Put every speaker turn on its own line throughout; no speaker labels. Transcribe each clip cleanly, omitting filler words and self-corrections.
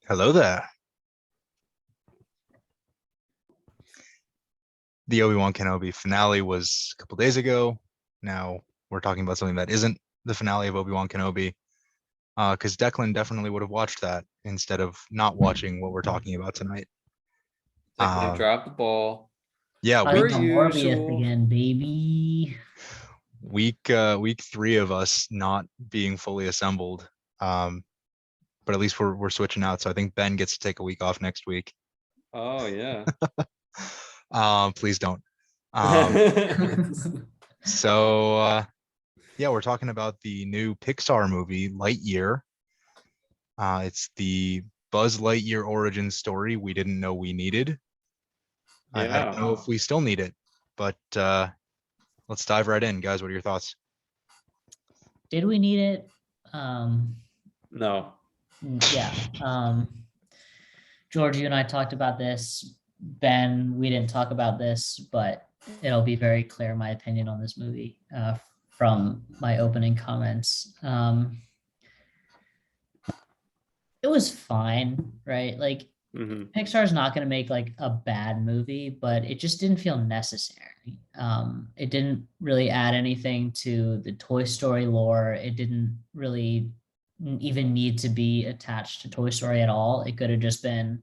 Hello there. The Obi-Wan Kenobi finale was a couple days ago. Now we're talking about something that isn't the finale of Obi-Wan Kenobi, because Declan definitely would have watched that instead of not watching what we're talking about tonight.
Declan dropped the ball.
Yeah,
Per
week
Talking about Morbius
usual.
again, baby.
week 3 of us not being fully assembled. But at least we're switching out. So I think Ben gets to take a week off next week.
Oh yeah.
Please don't. So yeah, we're talking about the new Pixar movie, Lightyear. It's the Buzz Lightyear origin story we didn't know we needed. I don't know if we still need it, but let's dive right in, guys. What are your thoughts?
Did we need it?
No.
Yeah. George, you and I talked about this. Ben, we didn't talk about this, but it'll be very clear my opinion on this movie from my opening comments. It was fine, right? Like Pixar's not going to make like a bad movie, but it just didn't feel necessary. It didn't really add anything to the Toy Story lore. It didn't really even need to be attached to Toy Story at all. It could have just been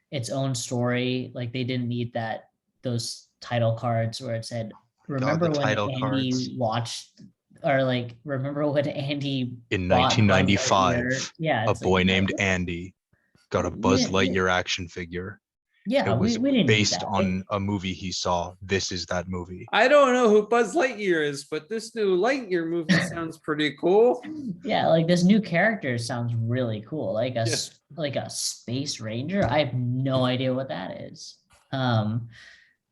its own story. Like they didn't need those title cards where it said, remember when Andy watched, or like remember when Andy
in
bought
1995,
yeah,
a boy
like,
named Andy got a Buzz Lightyear action figure.
Yeah,
it was
we didn't
based
need that.
on a movie he saw. This is that movie.
I don't know who Buzz Lightyear is, but this new Lightyear movie sounds pretty cool.
Yeah, like this new character sounds really cool. Like a space ranger. I have no idea what that is. I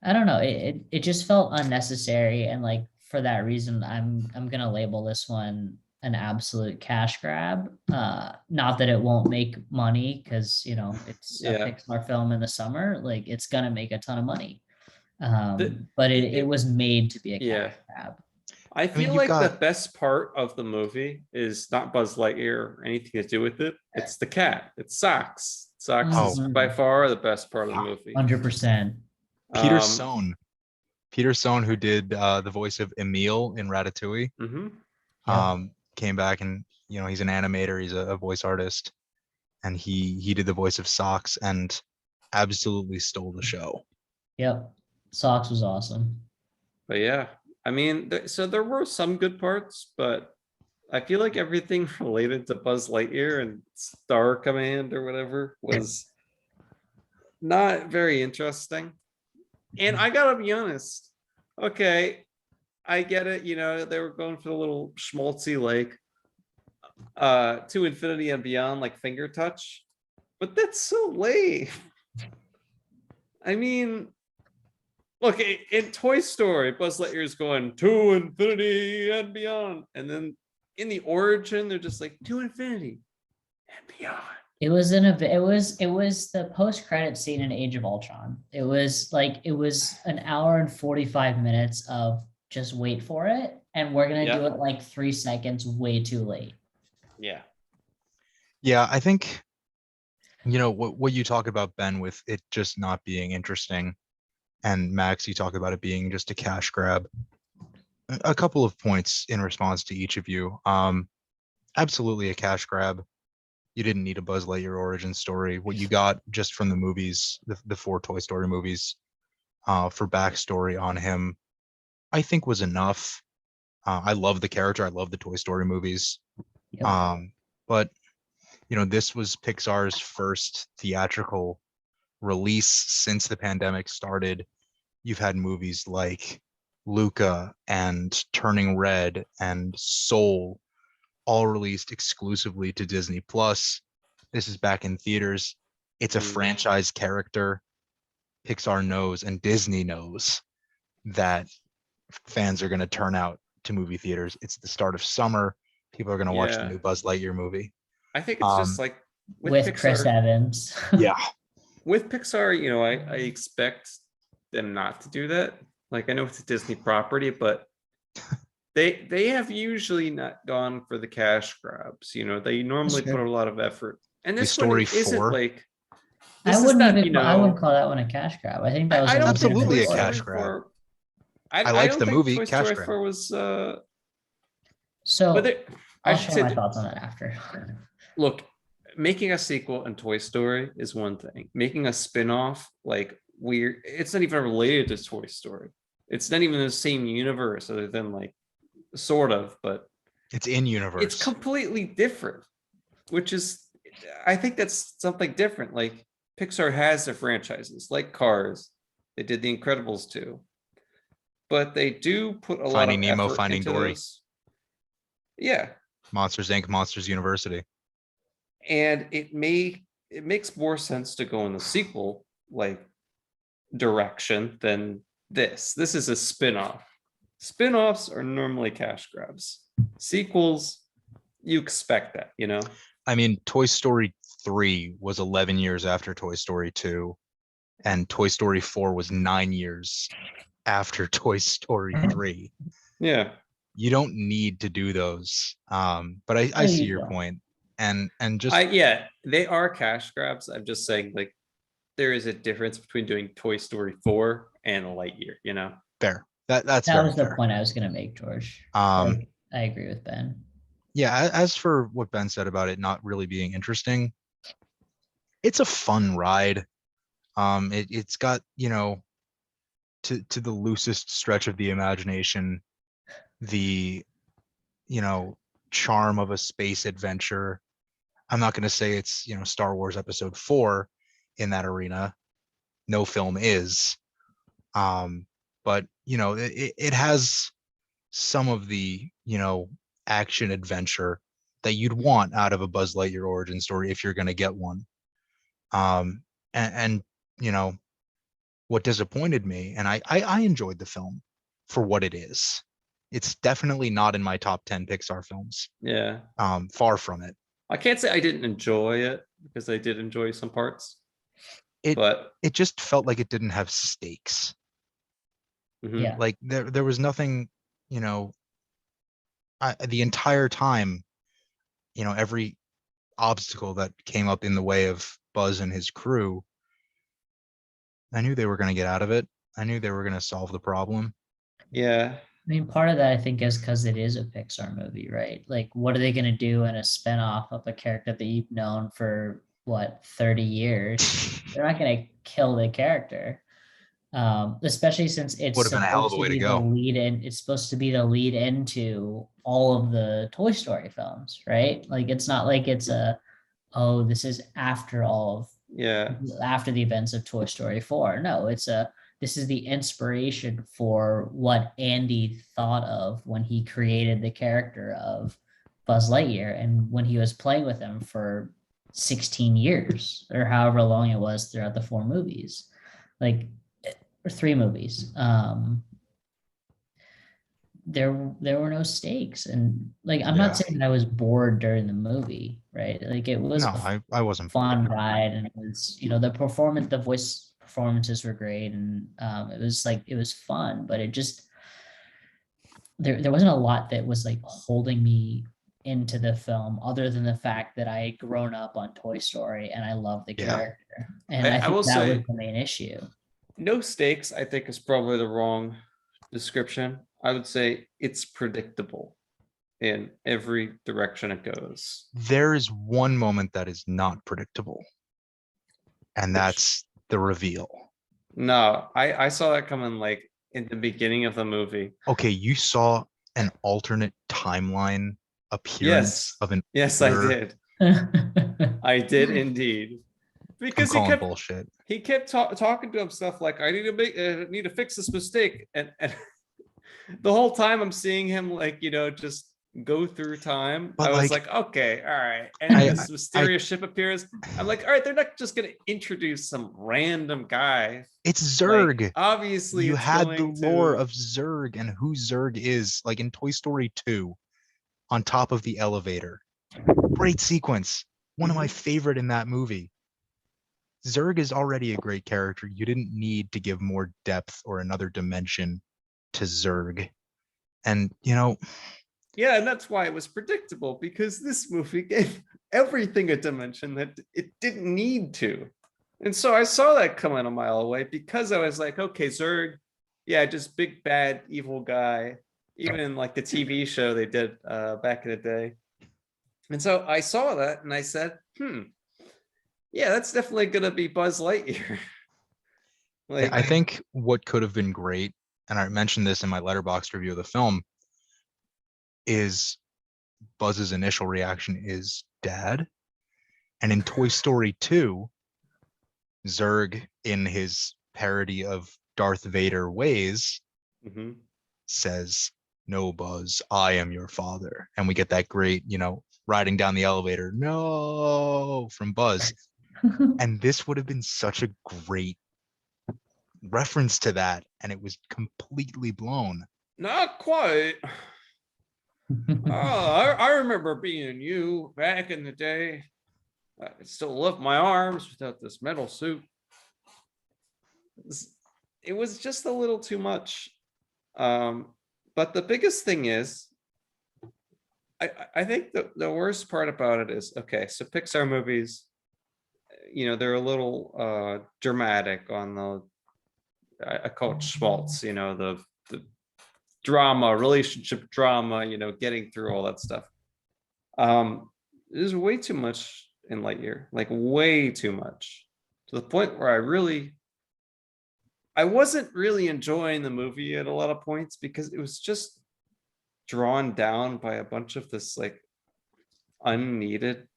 don't know. It just felt unnecessary, and like for that reason, I'm gonna label this one an absolute cash grab. Not that it won't make money, because it's a Pixar film in the summer. Like it's gonna make a ton of money. But it was made to be a cash grab.
I feel like the best part of the movie is not Buzz Lightyear or anything to do with it. It's the cat. It's Sox. Sox is by far the best part of the movie.
100%.
Peter Sohn, who did the voice of Emile in Ratatouille, came back, and he's an animator, he's a voice artist, and he did the voice of Sox and absolutely stole the show.
Yep, Sox was awesome.
But yeah, I mean, so there were some good parts, but I feel like everything related to Buzz Lightyear and Star Command or whatever was not very interesting. And I gotta be honest, okay, I get it, they were going for the little schmaltzy, like to infinity and beyond, like finger touch, but that's so lame. I mean, look, in Toy Story, Buzz Lightyear is going to infinity and beyond, and then in the origin, they're just like to infinity and beyond.
It was the post-credit scene in Age of Ultron. It was an hour and 45 minutes of just wait for it, and we're gonna do it like 3 seconds way too late.
Yeah, I think what you talk about, Ben, with it just not being interesting, and Max, you talk about it being just a cash grab. A couple of points in response to each of you. Absolutely a cash grab. You didn't need a Buzz Lightyear origin story. What you got just from the movies, the 4 Toy Story movies, for backstory on him, I think was enough. I love the character. I love the Toy Story movies. But this was Pixar's first theatrical release since the pandemic started. You've had movies like Luca and Turning Red and Soul, all released exclusively to Disney Plus. This is back in theaters. It's a franchise character. Pixar knows, and Disney knows, that fans are going to turn out to movie theaters. It's the start of summer. People are going to watch the new Buzz Lightyear movie.
I think it's just like
with Pixar, Chris Evans.
Yeah.
With Pixar, I expect them not to do that. Like, I know it's a Disney property, but they have usually not gone for the cash grabs. They normally put a lot of effort And
Toy
this one
Story
isn't
4.
like.
I
This is
wouldn't
not,
even. I wouldn't call that one a cash grab. I think that was
I
a
don't
Absolutely
think
a
Toy
cash
Story
grab.
4.
I
I
liked
don't
the
think
movie,
Toy
cash
Story
grab.
4 was.
So
But I
I'll
should
share
say,
my thoughts on that after.
look, making a sequel in Toy Story is one thing. Making a spin-off, like weird, it's not even related to Toy Story. It's not even the same universe, other than like sort of, but
It's in
it's
universe.
completely different, which is, I think that's something different. Like Pixar has their franchises, like Cars. They did The Incredibles too, but they do put a lot of
Finding Nemo,
effort
Finding
into
Dory.
those. Yeah,
Monsters Inc., Monsters University.
and it makes more sense to go in the sequel like direction than this. This is a spin-off. Spin-offs are normally cash grabs. Sequels, you expect that, you know?
I mean, Toy Story 3 was 11 years after Toy Story 2, and Toy Story 4 was 9 years after Toy Story 3.
Yeah.
You don't need to do those. But I see your point. And just
Yeah, they are cash grabs. I'm just saying, like, there is a difference between doing Toy Story 4 and Lightyear, you know?
fair. That's
That
very
was the
fair.
point I was going to make, George.
Um,
I agree with Ben.
Yeah, as for what Ben said about it not really being interesting, it's a fun ride. It's got, to the loosest stretch of the imagination, the, charm of a space adventure. I'm not going to say it's, Star Wars Episode 4 in that arena. No film is. But, it has some of the, action adventure that you'd want out of a Buzz Lightyear origin story if you're going to get one. And what disappointed me, and I enjoyed the film for what it is. It's definitely not in my top 10 Pixar films.
Yeah.
Far from it.
I can't say I didn't enjoy it, because I did enjoy some parts.
It
But
it just felt like it didn't have stakes.
Yeah.
Like there was nothing, the entire time, every obstacle that came up in the way of Buzz and his crew, I knew they were going to get out of it. I knew they were going to solve the problem.
yeah.
I mean, part of that I think is because it is a Pixar movie, right? Like, what are they going to do in a spinoff of a character that you've known for what 30 years? They're not going to kill the character, especially since it's
Would have been a hell of
supposed
a
to
way to
be the
go.
lead in. It's supposed to be the lead into all of the Toy Story films, right? Like, it's not like it's this is after all of
Yeah.
after the events of Toy Story 4. No, this is the inspiration for what Andy thought of when he created the character of Buzz Lightyear and when he was playing with him for 16 years or however long it was throughout the 4 movies, like or 3 movies. There were no stakes, and like I'm not saying that I was bored during the movie, right? Like it was
I wasn't
fun ride, and it was the voice performances were great, and it was fun, but it just there wasn't a lot that was like holding me into the film other than the fact that I had grown up on Toy Story and I love the character, and I think
will
that was
say
the main issue.
no stakes, I think, is probably the wrong description. I would say it's predictable in every direction it goes.
There is one moment that is not predictable, and that's the reveal.
No, I saw that coming like in the beginning of the movie.
Okay, you saw an alternate timeline appearance of an
Yes, I did. I did indeed. Because
I'm calling bullshit.
He kept talking to himself like, I need to fix this mistake, and the whole time I'm seeing him like, just go through time. But I was like, okay, all right. And this mysterious ship appears. I'm like, all right, they're not just gonna introduce some random guy.
It's Zurg.
Like, obviously,
you had the lore of Zurg and who Zurg is, like in Toy Story 2, on top of the elevator. Great sequence. One of my favorite in that movie. Zurg is already a great character. You didn't need to give more depth or another dimension to Zurg. And,
Yeah, and that's why it was predictable, because this movie gave everything a dimension that it didn't need to. And so I saw that coming a mile away, because I was like, okay, Zurg, yeah, just big bad evil guy. Even in like the TV show they did back in the day. And so I saw that and I said, yeah, that's definitely gonna be Buzz Lightyear.
I think what could have been great, and I mentioned this in my Letterboxd review of the film, is Buzz's initial reaction is Dad. And in Toy Story 2, Zurg, in his parody of Darth Vader ways, says, "No, Buzz, I am your father." And we get that great, riding down the elevator, "No," from Buzz. And this would have been such a great reference to that, and it was completely blown.
Not quite. I remember being you back in the day. I still lift my arms without this metal suit. It was just a little too much. But the biggest thing is, I think the worst part about it is, okay, so Pixar movies, they're a little dramatic on the, I call it schmaltz, the drama, relationship drama, getting through all that stuff. There's way too much in Lightyear, like way too much, to the point where I wasn't really enjoying the movie at a lot of points, because it was just drawn down by a bunch of this like unneeded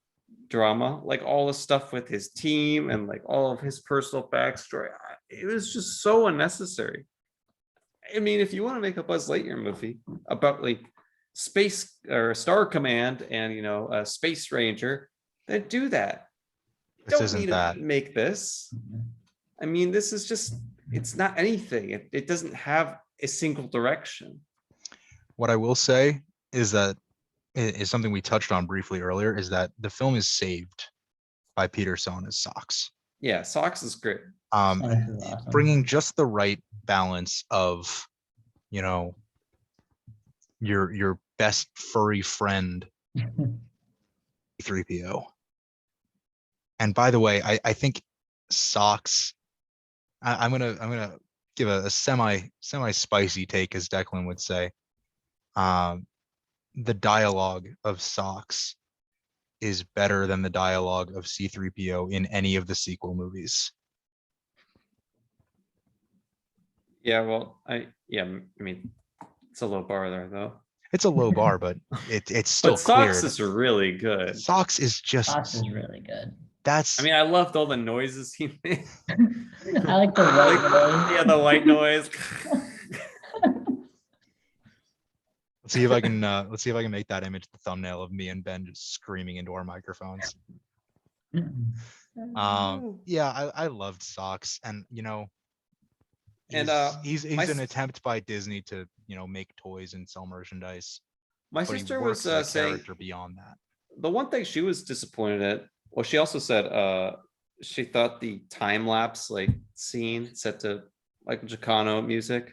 drama, like all the stuff with his team and like all of his personal backstory. It was just so unnecessary. I mean, if you want to make a Buzz Lightyear movie about like space or Star Command and a Space Ranger, then do that.
This isn't that.
Make this. I mean, this is just, it's not anything. It doesn't have a single direction.
What I will say is that is something we touched on briefly earlier, is that the film is saved by Peter Sona's Sox.
Yeah, Sox is great.
Awesome.
Bringing just the right balance of, your best furry friend, 3PO. And by the way, I think Sox, I'm gonna give a semi spicy take, as Declan would say. The dialogue of Sox is better than the dialogue of C3PO in any of the sequel movies.
Yeah, well, I mean, it's a low bar there though.
It's a low bar, but it's still
But Sox
cleared.
is really good.
Sox is just.
Sox is really good.
That's.
I mean, I loved all the noises he made.
I like the white noise.
Yeah, the white noise.
Let's see if I can make that image the thumbnail of me and Ben just screaming into our microphones. Yeah, I loved Sox, and he's an attempt by Disney to make toys and sell merchandise.
My
but
sister
he
was
works as a
saying
character beyond that.
the one thing she was disappointed at. Well, she also said she thought the time lapse like scene set to Michael Giacchino music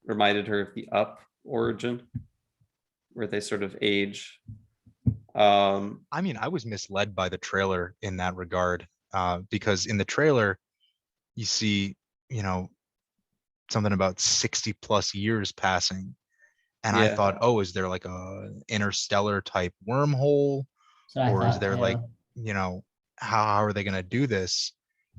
reminded her of the Up origin, where they sort of age.
I mean, I was misled by the trailer in that regard, because in the trailer you see, something about 60 plus years passing, and I thought, oh, is there like a interstellar type wormhole, or is there like, how are they going to do this?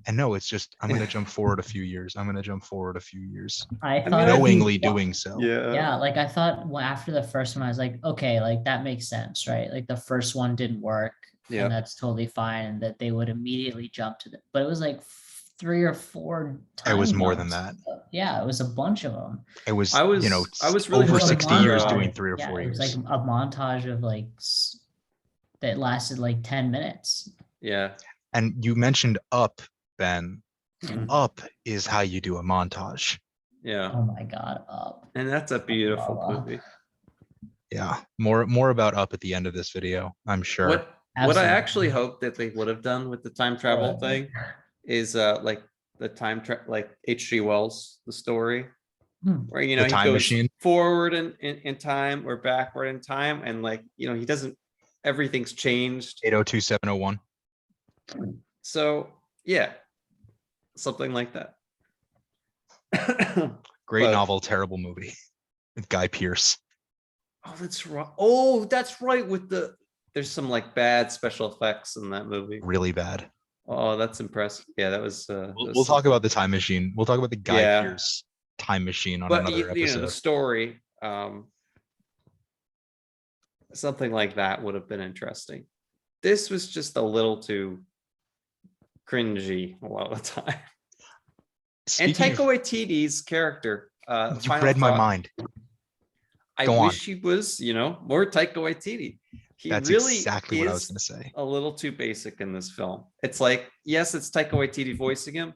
And no, it's just, I'm going to jump forward a few years. I'm going to jump forward a few years.
I thought
knowingly doing so.
Yeah, like I thought after the first one, I was like, okay, like that makes sense, right? Like the first one didn't work, and that's totally fine, and that they would immediately jump to it. But it was like 3 or 4 times.
It was more than that.
Yeah, it was a bunch of them.
It was,
I was really
over 60 years doing 3 or 4 years.
It was like a montage of like that lasted like 10 minutes.
Yeah.
And you mentioned Up, Ben. Up is how you do a montage.
Yeah.
Oh my God, Up.
And that's a beautiful movie.
Yeah. More about Up at the end of this video, I'm sure.
What I actually hope that they would have done with the time travel thing is like the like H.G. Wells, the story, where, you
The
know, he
time
goes
machine?
forward in time or backward in time, and like, you know, he doesn't, everything's changed.
802-701.
So yeah, something like that.
Great
But-
novel, terrible movie with Guy Pearce.
Oh, that's right. Oh, that's right. With the, there's some like bad special effects in that movie.
Really bad.
Oh, that's impressive. Yeah, that was.
We'll talk about the time machine. We'll talk about the Guy
Yeah.
Pearce time machine on
But
another
you know, the
episode.
story, something like that would have been interesting. This was just a little too cringy a lot of the time. And
Speaking
Taika Waititi's character,
of, you
final
read my
thought,
mind.
I
Go
wish he was, you know, more Taika Waititi. He
That's
really
exactly what I was
is
going to say.
a little too basic in this film. It's like, yes, it's Taika Waititi voicing him,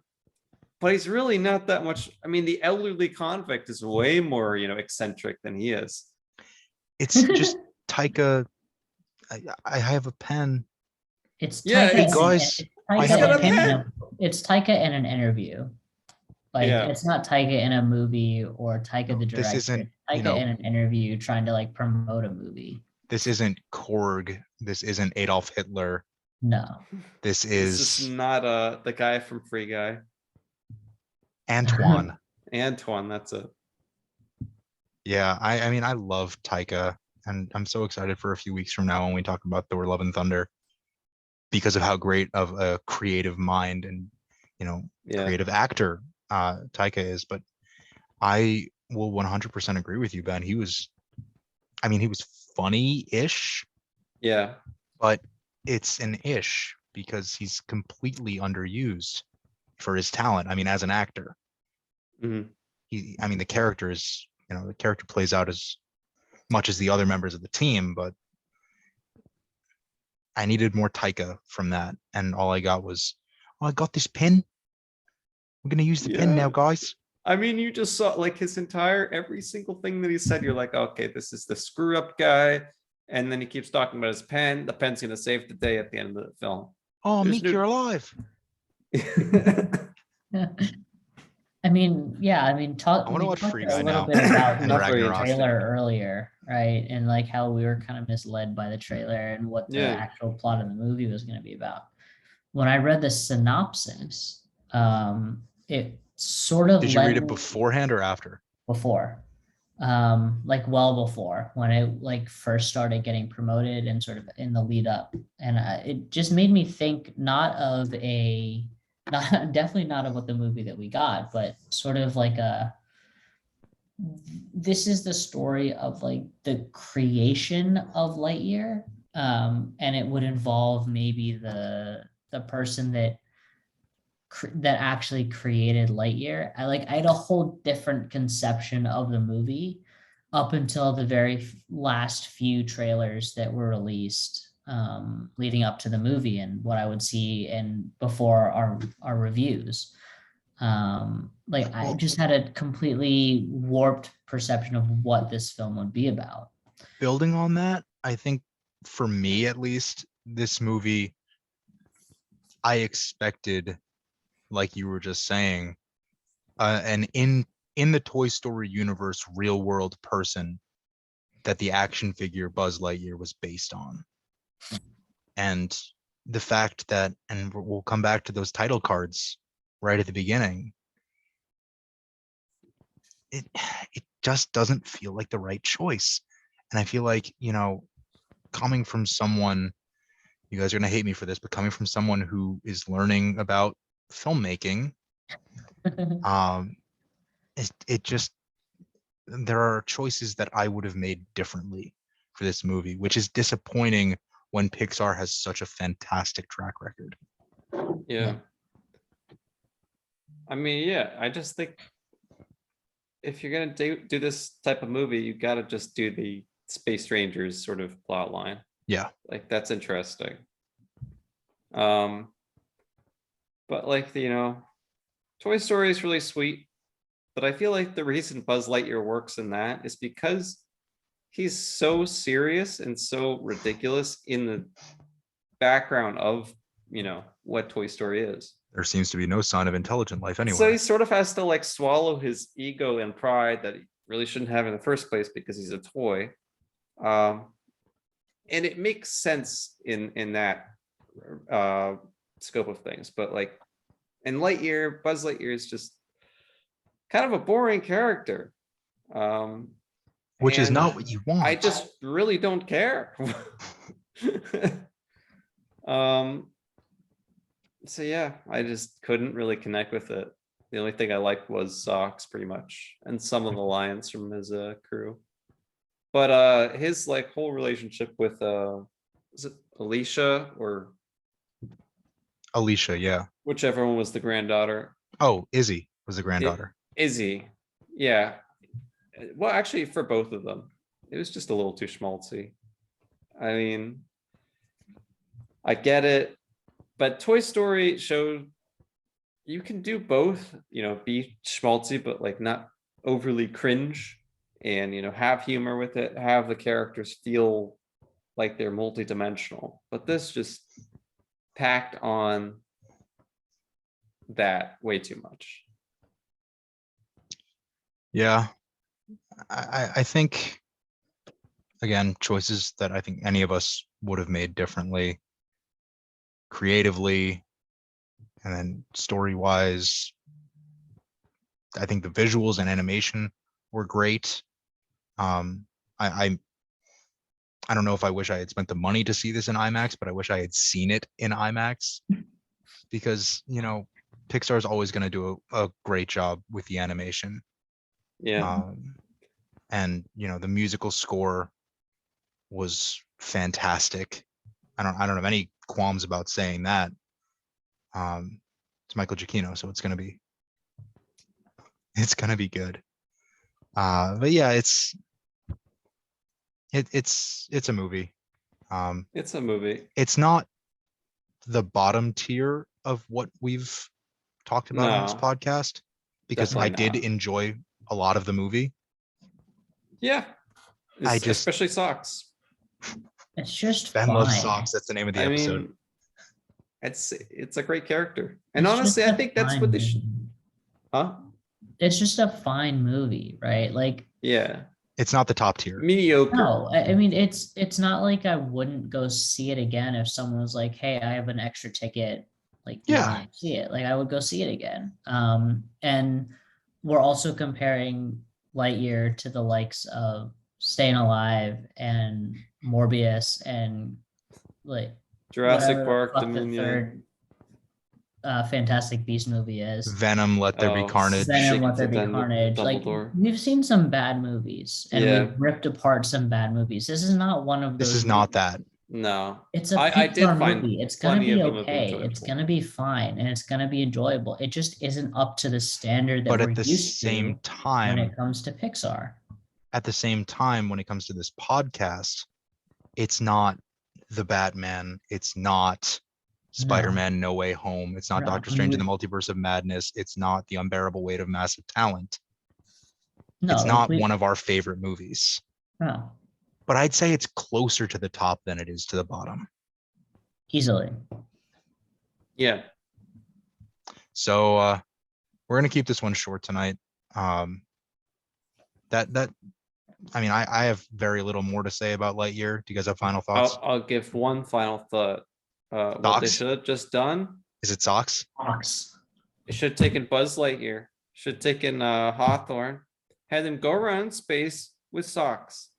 but he's really not that much. I mean, the elderly convict is way more, you know, eccentric than he is.
It's just Taika. I have a pen.
It's
Yeah,
Taika.
Hey,
and-
guys,
it's
I
Taika
have
a
in
pen.
It's Taika in an interview. Like
Yeah.
it's not Taika in a movie or Taika the director.
This isn't,
Taika
you know,
in an interview trying to like promote a movie.
this isn't Korg. This isn't Adolf Hitler.
No.
This
This is
is
not the guy from Free Guy.
Antoine.
Antoine, that's it.
Yeah, I mean, I love Taika, and I'm so excited for a few weeks from now when we talk about Thor: Love and Thunder, because of how great of a creative mind and, you know,
Yeah.
creative actor Taika is. But I will 100% agree with you, Ben. He was funny-ish,
Yeah.
but it's an ish because he's completely underused for his talent. I mean, as an actor,
Mhm.
the character is, you know, the character plays out as much as the other members of the team, but I needed more Taika from that. And all I got was, oh, I got this pen. We're going to use the pen
Yeah.
now, guys.
I mean, you just saw like his entire, every single thing that he said. You're like, okay, this is the screw up guy. And then he keeps talking about his pen. The pen's going to save the day at the end of the film.
Oh,
There's
Meek, you're alive.
I mean, yeah, I mean,
I wanna
we
watch
talked
Free
a
Guy
little
now.
bit about
And
the
Not very
Ragnarok.
trailer earlier, right? And like how we were kind of misled by the trailer and what the
Yeah.
actual plot of the movie was going to be about. When I read the synopsis, it sort of
Did you read
led
it
me
beforehand or after?
before, like well before when it like first started getting promoted and sort of in the lead up, and it just made me think not definitely not of what the movie that we got, but sort of like this is the story of like the creation of Lightyear, and it would involve maybe the person that actually created Lightyear. I had a whole different conception of the movie up until the very last few trailers that were released leading up to the movie and what I would see and before our reviews. I just had a completely warped perception of what this film would be about.
Building on that, I think for me at least, this movie, I expected, like you were just saying, an in the Toy Story universe, real world person that the action figure Buzz Lightyear was based on. And the fact that, and we'll come back to those title cards right at the beginning, it just doesn't feel like the right choice. And I feel like, you know, coming from someone, you guys are going to hate me for this, but coming from someone who is learning about filmmaking, it just, there are choices that I would have made differently for this movie, which is disappointing when Pixar has such a fantastic track record.
Yeah. I mean, yeah, I just think if you're gonna do this type of movie, you gotta just do the Space Rangers sort of plot line.
Yeah.
Like that's interesting. But like, you know, Toy Story is really sweet, but I feel like the reason Buzz Lightyear works in that is because he's so serious and so ridiculous in the background of what Toy Story is.
There seems to be no sign of intelligent life
So
anywhere.
he sort of has to like swallow his ego and pride that he really shouldn't have in the first place because he's a toy. And it makes sense in that scope of things. But like in Lightyear, Buzz Lightyear is just kind of a boring character.
Which is
and
not what you want.
I just really don't care. So yeah, I just couldn't really connect with it. The only thing I liked was Sox pretty much, and some of the lines from his crew. But his like whole relationship with is it Alicia or
Alicia, yeah.
whichever one was the granddaughter?
Oh, Izzy was the granddaughter.
Izzy. Yeah. Well, actually for both of them, it was just a little too schmaltzy. I mean, I get it. But Toy Story showed you can do both, be schmaltzy, but like not overly cringe, and have humor with it, have the characters feel like they're multidimensional. But this just packed on that way too much.
Yeah. I think, again, choices that I think any of us would have made differently, creatively, and then story-wise. I think the visuals and animation were great. I don't know if I wish I had spent the money to see this in IMAX, but I wish I had seen it in IMAX, because Pixar is always going to do a great job with the animation.
Yeah.
And the musical score was fantastic. I don't have any qualms about saying that. It's Michael Giacchino, so it's gonna be good. But yeah, it's a movie.
It's a movie.
It's not the bottom tier of what we've talked about on this
No,
podcast, because I
definitely
did
not.
enjoy a lot of the movie.
Yeah. Especially Sox.
It's just
Ben Loves
fine.
Sox. That's the name of the
I
episode.
mean, it's a great character. And
It's
honestly,
just
I
a
think that's
fine
what they should.
movie.
Huh?
It's just a fine movie, right? Like,
Yeah.
It's not the top tier.
Mediocre.
no, I mean it's not like I wouldn't go see it again if someone was like, "Hey, I have an extra ticket. Like, you
Yeah.
want to see it?" Like, I would go see it again. And we're also comparing Lightyear to the likes of Staying Alive and Morbius and like
Jurassic
whatever
Park,
the fuck the
Dominion.
third Fantastic Beast movie is.
Venom, Let There Be
Oh,
Carnage.
Venom,
Shake
Let
It
There
to
Be
Dumbledore.
Carnage. Like, we've seen some bad movies and
Yeah.
we've ripped apart some bad movies. This is not one of those.
This is not
movies.
that.
No.
It's a
I did
Pixar
find
movie. It's gonna
plenty
be
of the movie
okay. It's
enjoyable.
gonna be fine, and it's gonna be enjoyable. It just isn't up to the standard that
But
we're
at the
used
same
to when
time,
it comes to Pixar.
when it comes to this podcast, it's not the Batman. It's not Spider-Man No Way Home. It's not
No,
Doctor Strange in the Multiverse of Madness. It's not The Unbearable Weight of Massive Talent.
No,
It's
like
not one of our favorite movies.
No,
But I'd say it's closer to the top than it is to the bottom.
easily.
Yeah.
So we're gonna keep this one short tonight. I mean, I have very little more to say about Lightyear. Do you guys have final thoughts?
I'll give one final thought. What they
Socks?
should have just done,
Is it Socks?
Fox.
they should have taken Buzz Lightyear, should have taken Hawthorne, had them go around space with Sox.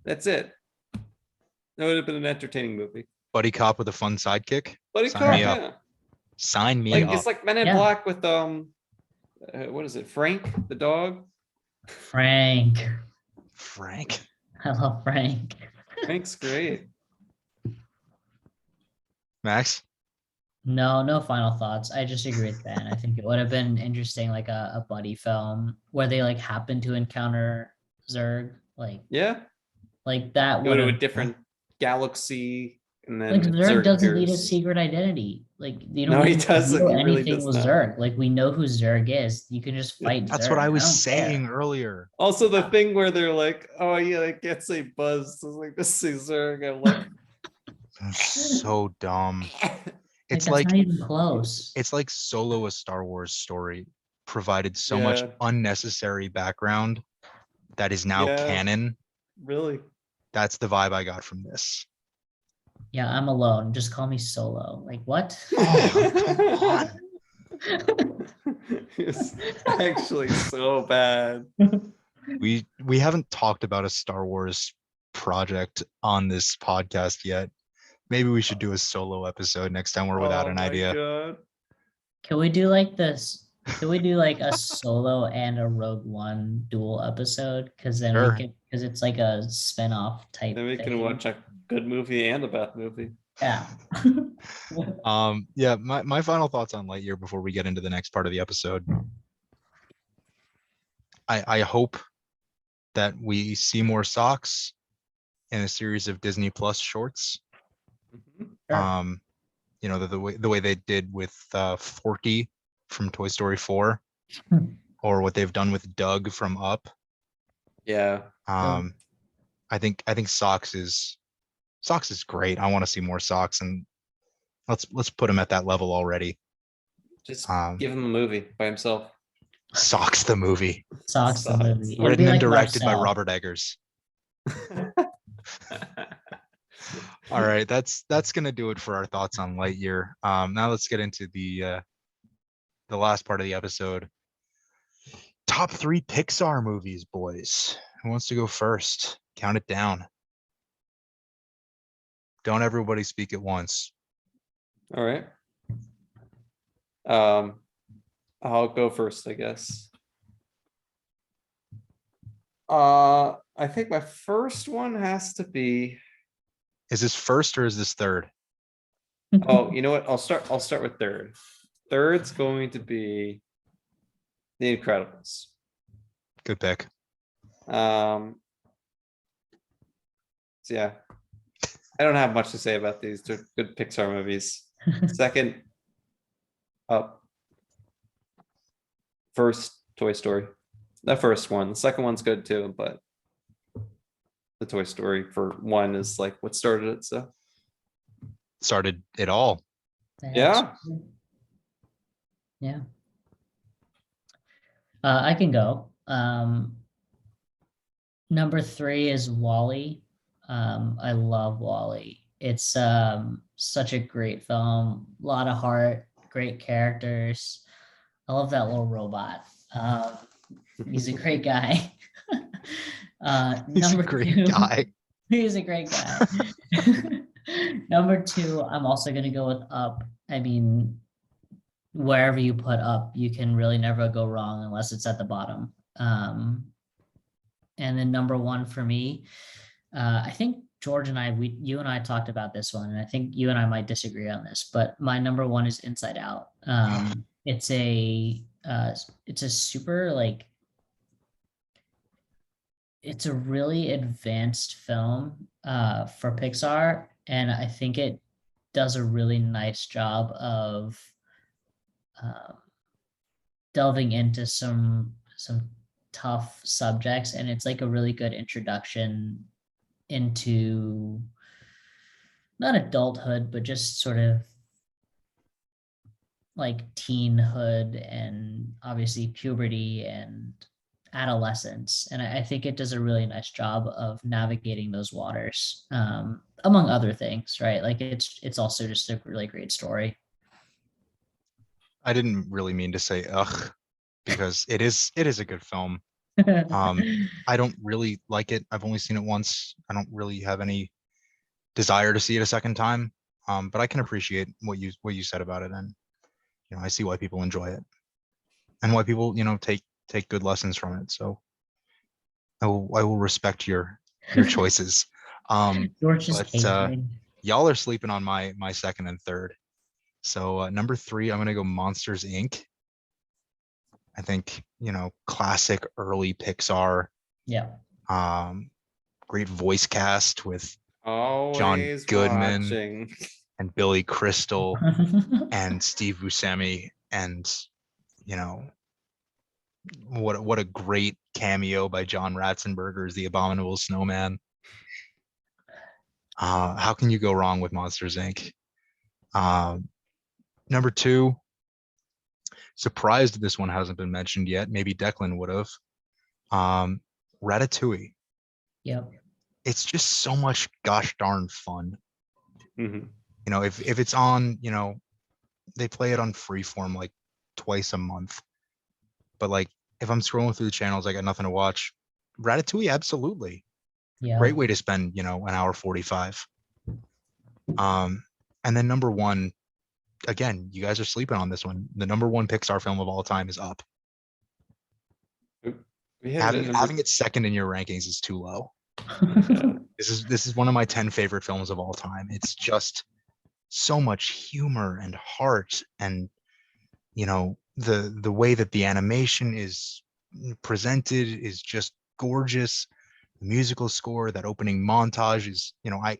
That's it. That would have been an entertaining movie.
Buddy cop with a fun sidekick?
Buddy
Sign
cop,
me up.
yeah.
Sign me
Like
up.
it's like Men in
Yeah.
Black with what is it? Frank the dog.
Frank.
Frank.
I love Frank.
Frank's great.
Max?
No final thoughts. I just agree with Ben. I think it would have been interesting, like a buddy film where they like happen to encounter Zurg,
Yeah.
like that
Go
would
to a
have.
different galaxy and then
Like Zurg doesn't need a
appears.
secret identity. Like you
No,
don't
he
need to
doesn't.
reveal
He really
anything
does
with
not.
Zurg. Like we know who Zurg is. You can just fight
That's
Zurg.
what I was
don't care.
saying earlier.
Also, the thing where they're like, "Oh yeah, I can't say Buzz." So it's like this is Zurg. I'm like,
That's so dumb. It's
that's
like
not even close.
it's like Solo, a Star Wars story, provided so much
Yeah.
unnecessary background that is now
Yeah.
canon.
Really?
That's the vibe I got from this.
Yeah, I'm alone. Just call me Solo. Like what?
Oh, come on.
It's actually so bad.
We haven't talked about a Star Wars project on this podcast yet. Maybe we should do a solo episode next time we're without
Oh
an
my
idea.
God.
Can we do like this? Can we do like a Solo and a Rogue One dual episode? Because then
Sure.
we can, because it's like a spin-off type
Then we can
thing.
watch a good movie and a bad movie.
Yeah.
Yeah, my final thoughts on Lightyear before we get into the next part of the episode. I hope that we see more Sox in a series of Disney Plus shorts.
Mhm.
Sure.
You know, the way they did with Forky from Toy Story 4, or what they've done with Doug from Up.
Yeah.
I think Sox is great. I want to see more Sox, and let's put him at that level already.
Just
Um,
give him a movie by himself.
Sox the movie,
Sox the
Sox.
movie. It'd
written
be
and
like
directed by
Marcel.
Robert Eggers. All right, that's gonna do it for our thoughts on Lightyear. Now let's get into the last part of the episode. Top 3 Pixar movies, boys. Who wants to go first? Count it down. Don't everybody speak at once.
All right. I'll go first, I guess. I think my first one has to be.
Is this first or is this third?
Oh, you know what? I'll start with third. Third's going to be The Incredibles.
Good pick.
So yeah, I don't have much to say about these. They're good Pixar movies. Second, up. First, Toy Story. The first one. The second one's good too, but the Toy Story for one is like what started it. So
Started it all.
yeah.
Yeah. I can go. Number 3 is Wall-E. I love Wall-E. It's such a great film, a lot of heart, great characters. I love that little robot. He's a great guy.
He's a
Number
great
2,
guy.
he's a great guy. Number 2, I'm also gonna go with Up. I mean, wherever you put Up, you can really never go wrong unless it's at the bottom. And then number 1 for me, I think George and you and I talked about this one, and I think you and I might disagree on this, but my number 1 is Inside Out. It's a super like, it's a really advanced film for Pixar, and I think it does a really nice job of delving into some tough subjects, and it's like a really good introduction into not adulthood, but just sort of like teenhood and obviously puberty and adolescence. And I think it does a really nice job of navigating those waters, among other things, right? Like it's also just a really great story.
I didn't really mean to say ugh, because it is a good film. I don't really like it. I've only seen it once. I don't really have any desire to see it a second time. But I can appreciate what you said about it, and you know, I see why people enjoy it and why people, you know, take good lessons from it. So I will respect your choices.
George is
But
catering.
y'all are sleeping on my second and third. So number 3, I'm gonna go Monsters Inc. I think, you know, classic early Pixar.
Yeah.
Great voice cast with
Always
Goodman
watching.
and Billy Crystal and Steve Buscemi, and you know, what a great cameo by John Ratzenberger as the Abominable Snowman. How can you go wrong with Monsters Inc? Number 2, surprised this one hasn't been mentioned yet. Maybe Declan would have. Ratatouille.
Yep.
It's just so much gosh darn fun.
Mhm.
You know, if it's on, you know, they play it on Freeform like twice a month. But like if I'm scrolling through the channels, I got nothing to watch. Ratatouille, absolutely.
Yeah.
Great way to spend, you know, an hour 45. And then number 1, again, you guys are sleeping on this one. The number 1 Pixar film of all time is Up.
We had it at
Having it second in your rankings is too low.
Yeah.
This is one of my 10 favorite films of all time. It's just so much humor and heart, and you know, the way that the animation is presented is just gorgeous. The musical score, that opening montage is, you know, I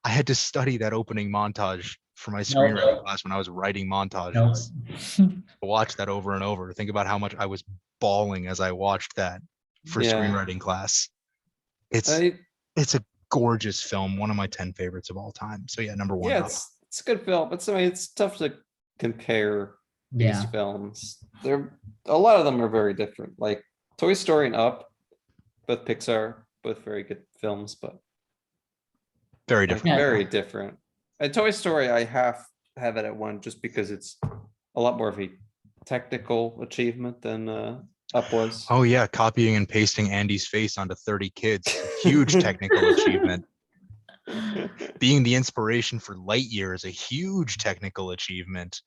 had to study that opening montage for my screenwriting class when I was writing montages. Watch that over and over. Think about how much I was bawling as I watched that for screenwriting class. It's a gorgeous film, one of my 10 favorites of all time. So yeah, number 1.
Yeah,
Up.
it's a good film, but I mean, it's tough to compare these films. They're a lot of them are very different. Like Toy Story and Up, both Pixar, both very good films, but
Very
like,
different.
very different. And Toy Story, I have it at 1 just because it's a lot more of a technical achievement than Up was.
Oh yeah, copying and pasting Andy's face onto 30 kids. Huge technical achievement. Being the inspiration for Lightyear is a huge technical achievement.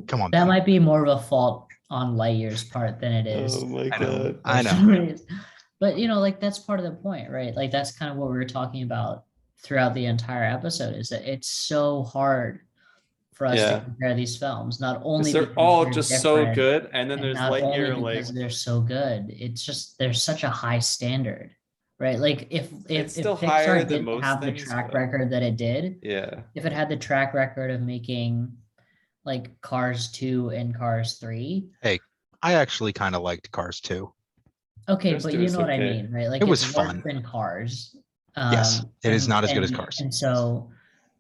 Come on,
That
Ben.
might be more of a fault on Lightyear's part than it is.
Oh my
on
I know.
Toy Story's. But you know, like that's part of the point, right? Like that's kind of what we were talking about throughout the entire episode, is that it's so hard for us to compare these films, not only
they're
because
all
they're
just so
different,
good, and then
and
there's
not only
Lightyear, like
because they're so good, it's just there's such a high standard, right? Like if
it's
if
still higher
Pixar
than
didn't
most
have the
things,
track
but
record that it did,
yeah.
if it had the track record of making like Cars 2 and Cars 3.
Hey, I actually kind of liked Cars 2.
Okay,
Cars
but
2
you
is
know what I
okay.
mean, right? Like
It was
it's
fun.
worse than Cars.
Yes, it is not as good as Cars.
And so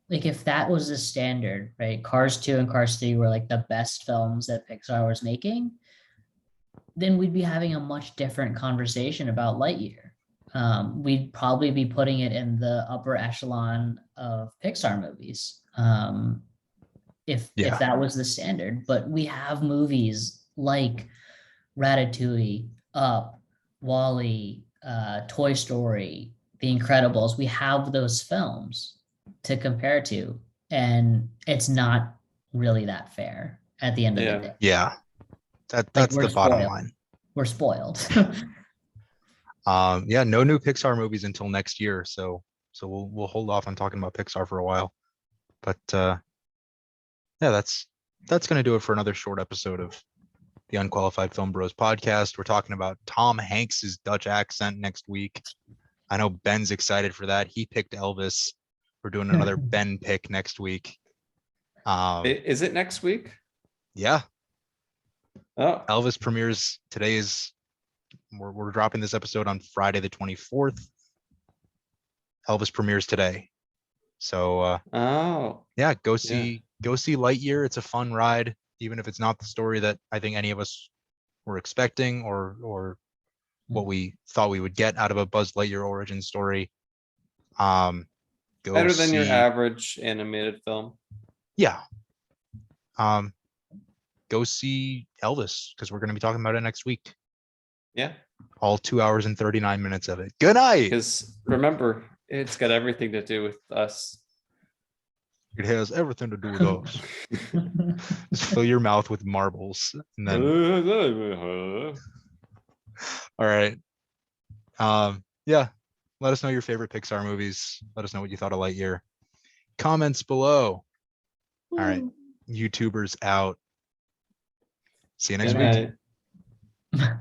like if that was the standard, right? Cars 2 and Cars 3 were like the best films that Pixar was making, then we'd be having a much different conversation about Lightyear. We'd probably be putting it in the upper echelon of Pixar movies. If that was the standard, but we have movies like Ratatouille, Up, Wall-E, Toy Story, The Incredibles. We have those films to compare to, and it's not really that fair at the end of the day.
Yeah, that's
Like,
the bottom line.
We're spoiled.
Yeah, no new Pixar movies until next year, so we'll hold off on talking about Pixar for a while. But yeah, that's gonna do it for another short episode of the Unqualified Film Bros podcast. We're talking about Tom Hanks's Dutch accent next week. I know Ben's excited for that. He picked Elvis. We're doing another Ben pick next week.
Is it next week?
Yeah.
Oh,
Elvis premieres today. We're dropping this episode on Friday the 24th. Elvis premieres today. So yeah, go see Lightyear. It's a fun ride, even if it's not the story that I think any of us were expecting or what we thought we would get out of a Buzz Lightyear origin story.
Better than your average animated film.
Yeah. Go see Elvis, because we're going to be talking about it next week.
Yeah.
All 2 hours and 39 minutes of it. Good night.
Because remember, it's got everything to do with us.
It has everything to do with us. Just fill your mouth with marbles. And then all right. Yeah. Let us know your favorite Pixar movies. Let us know what you thought of Lightyear. Comments below. All right. YouTubers out. See you next week.
Good night.